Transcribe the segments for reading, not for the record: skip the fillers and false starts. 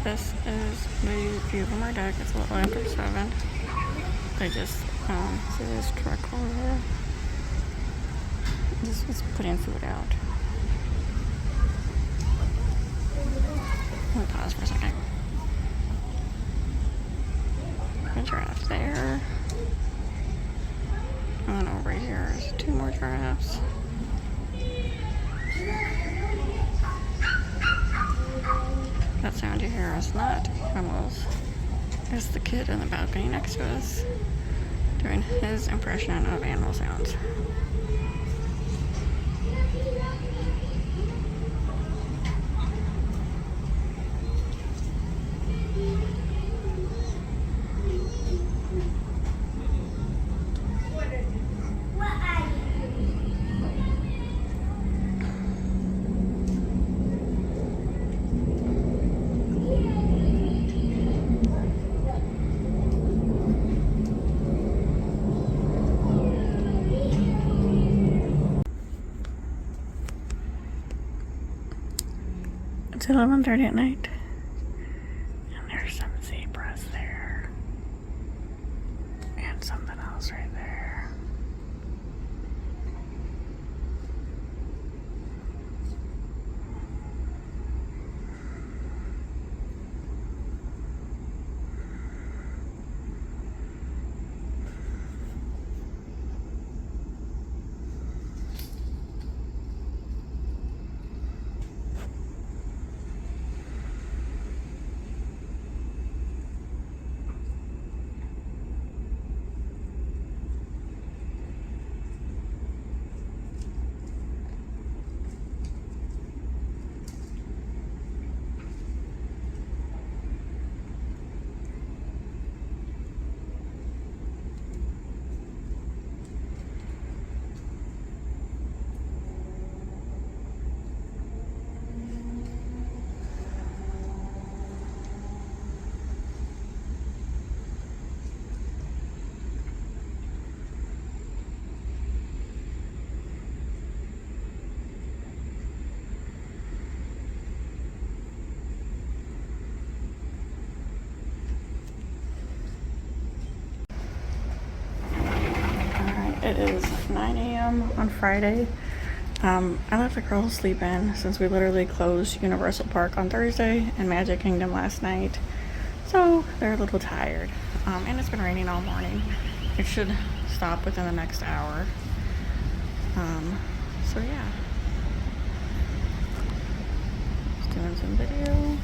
This is the view from our deck. It's a little after 7. They just see this truck over there. This is putting food out. Let me pause for a second. A giraffe there. And then over here is 2 more giraffes. That sound you hear is not animals. It's the kid in the balcony next to us doing his impression of animal sounds. It's 11:30 at night, and there's some zebras there, and something else right there. It is 9 a.m. on Friday. I let the girls sleep in since we literally closed Universal Park on Thursday and Magic Kingdom last night. So they're a little tired. And it's been raining all morning. It should stop within the next hour. So yeah. Just doing some video.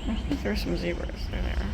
I think there's some zebras. They're there.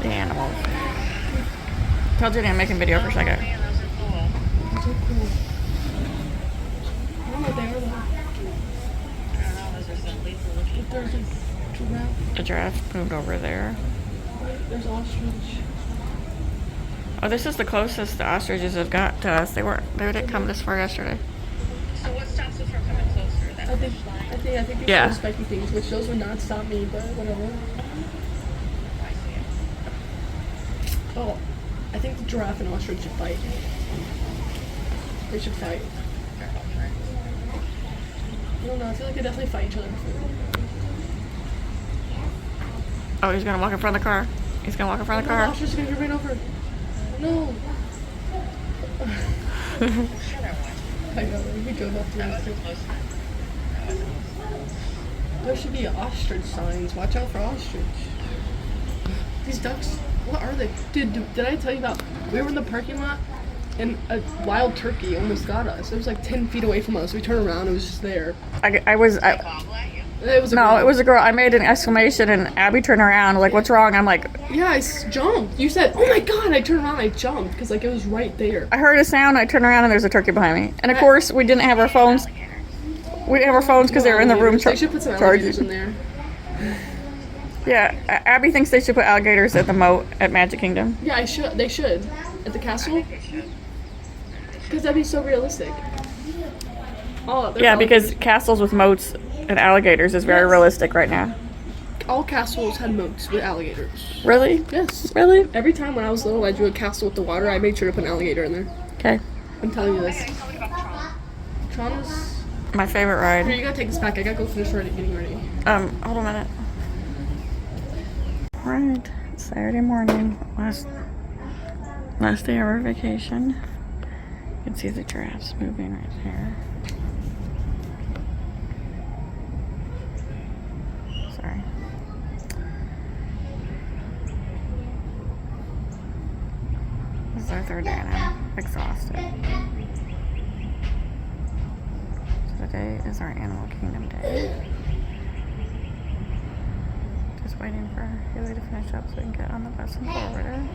The animals. Told Jenny I'm making video for a second. Man, those are cool. Those are cool. I don't know what they are though. I don't know, those are some lethal looking. But there's a giraffe. The giraffe moved over there. There's ostrich. Oh, this is the closest the ostriches have got to us. They didn't come this far yesterday. So what stops us from coming closer? That I think it's Yeah. those spiky things, which those would not stop me, but whatever. I see it. Oh, I think the giraffe and ostrich should fight. They should fight. They're all friends. I don't know. I feel like they definitely fight each other. Oh, he's gonna walk in front of the car. He's gonna walk in front of the The car. ostrich is gonna get right over. No. I'm sure they're watching. I know. We drove up to That the wasn't close enough. That wasn't close enough. There should be ostrich signs. Watch out for ostrich. These ducks, what are they? Dude, did I tell you about? We were in the parking lot and a wild turkey almost got us. It was like 10 feet away from us. We turned around, it was just there. I was. They gobble at you? It was a No, girl. it was a girl. I made an exclamation and Abby turned around like, "What's wrong?" I'm like, Yeah, jumped. You said, "Oh my god!" I turned around, I jumped because like it was right there. I heard a sound. I turned around and there's a turkey behind me. And of course, we didn't have our phones. We didn't have our phones because they were in the room They should put some alligators in charging. there. Yeah, Abby thinks they should put alligators at the moat at Magic Kingdom. Yeah, I should. They should at the castle because that'd be so realistic. Oh, they're Yeah, alligators. because castles with moats and alligators is very Yes. realistic right now. all castles had moats with alligators. Really? Yes. Really? Every time when I was little, I drew a castle with the water. I made sure to put an alligator in there. Okay. I'm telling you this. Okay, tell me about Tron. Tron is. My favorite Here, ride. you gotta take this back. I gotta go finish getting ready. Hold on a minute. Alright, Saturday morning. Last day of our vacation. You can see the giraffes moving right here. Sorry. This is our third day and I'm exhausted. So today is our Animal Kingdom day. Just waiting for Haley to finish up so we can get on the bus and forwarder.